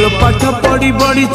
मोर पाठ पढ़ी बढ़ी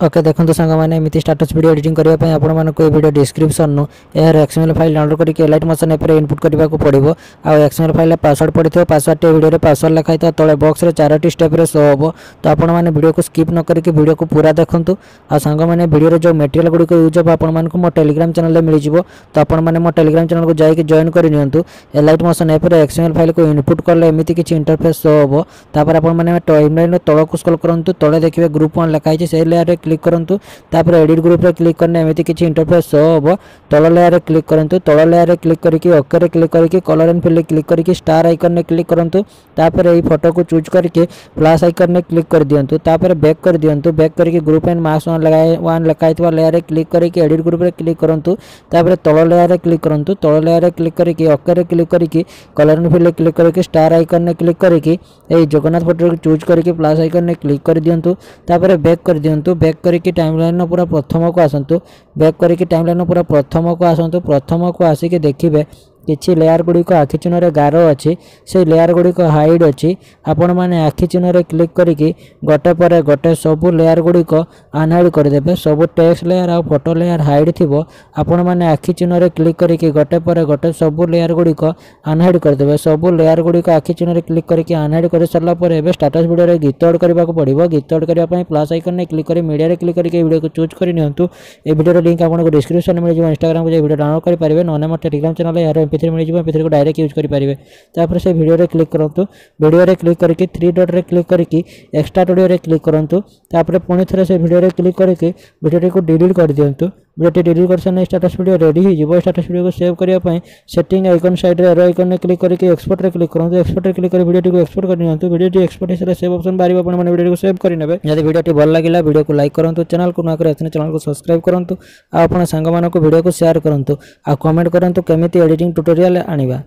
ओके देखो सांग मैंने एमती स्टाटस वीडियो एडिटिंग करने आपको ये वीडियो डिस्क्रिप्शन नु यार एक्सएमएल फाइल डाउनलोड करके एलाइट मोशन ऐप रे इनपुट करने को पड़ो आ एक्सएमएल फाइल पासवर्ड पड़े पासवर्ड वीडियो रे पासवर्ड लिखाई था तले बॉक्स रे 4टी स्टेप रे शो हो तो आपण मैंने वीडियो को स्किप न करके वीडियो को पूरा देखंतु आ सांग मैंने वीडियो रे जो मटेरियल गुडी को यूज हो आपण मानको मो टेलीग्राम चैनल रे मिल जिवो तो आपण मैंने मो टेलीग्राम चैनल को जाई के जॉइन कर नियंतु एलाइट मोशन ऐप रे एक्सएमएल फाइल को इनपुट करले एमिति किछि इंटरफेस शो हो तापर आपण मैंने टाइमलाइन तळ को स्क्रॉल करंतु तळे देखिबे ग्रुप 1 लिखाई छै से लेयर रे क्लिक करंतु तापर एडिट ग्रुप रे क्लिक करने एमिति किछि इंटरफेस शो हो तळ लेयर रे क्लिक करंतु तळ लेयर रे क्लिक करके ओके रे क्लिक करके कलर एंड फिल क्लिक करके स्टार आइकन ने क्लिक करंतु तापर एई फोटो को चूज करके प्लस आइकन ने क्लिक कर दियंतु तापर बैक कर दियंतु बैक करके ग्रुप एंड मार्क्स वन लगाइतवा लेयर रे क्लिक करके एडिट ग्रुप रे क्लिक करंतु तापर तळ लेयर रे क्लिक करंतु तळ लेयर रे क्लिक करके ओके रे क्लिक करके कलर एंड फिल क्लिक करके स्टार आइकन ने क्लिक करके एई जगन्नाथ फोटो को चूज करके प्लस आइकन ने क्लिक कर दियंतु तापर बैक कर दियंतु बैक करके टाइमलाइन पूरा प्रथम को आसंतु बैक करके टाइमलाइन पूरा प्रथम को आसंतु प्रथम को आसिक देखिबे किछि लेयर गुडी को आखि चिन्ह रे गारो अछि से लेयर गुडी को हाइड अछि आपण माने आखि चिन्ह रे क्लिक करिकि गोटे पर गोटे सब लेयर गुडी को अनहाइड कर देबे सब टेक्स्ट लेयर आ फोटो लेयर हाइड थिबो आपण माने आखि चिन्ह रे क्लिक करिकि गोटे पर गोटे सब लेयर गुडी को अनहाइड कर देबे सब लेयर गुडी को आखि चिन्ह रे क्लिक करिकि अनहाइड कर सरला पर एबे स्टेटस वीडियो रे गीत ऐड करबा को पड़िबो गीत ऐड करिया पई प्लस आइकन ने क्लिक करी मीडिया रे क्लिक करिकि वीडियो को चूज करि नियंतु ए वीडियो रे लिंक आपन को डिस्क्रिप्शन में मिल जिवो इंस्टाग्राम को जे वीडियो डाउनलोड करि परिबे नने मो टेलीग्राम चैनल यार MP3 मिल जिवो MP3 को डायरेक्ट यूज करि परिबे तापर से वीडियो रे क्लिक करंतु वीडियो रे क्लिक करके 3 डॉट रे क्लिक करके एक्स्ट्रा ऑडियो रे क्लिक करंतु तापर पुणी थरे से वीडियो रे क्लिक करके वीडियो को डिलीट कर दियंतु वीडियो डिलीट कर सने स्टेटस वीडियो रेडी हो जिवो स्टेटस वीडियो को सेव करिया पई सेटिंग आइकन साइड रे एरो आइकन ने क्लिक करके एक्सपोर्ट रे क्लिक करंतु एक्सपोर्ट रे क्लिक कर वीडियो को एक्सपोर्ट कर नियंतु वीडियो टी एक्सपोर्ट हेसले सेव ऑप्शन बारिबो आपण माने वीडियो को सेव करि नेबे यदि वीडियो टी भल लागिला वीडियो को लाइक करंतु चैनल को न करे अथने चैनल को सब्सक्राइब करंतु आ आपण संग मानको वीडियो को शेयर करंतु आ कमेंट करंतु केमिति एडिटिंग ट्यूटोरियल आनिबा।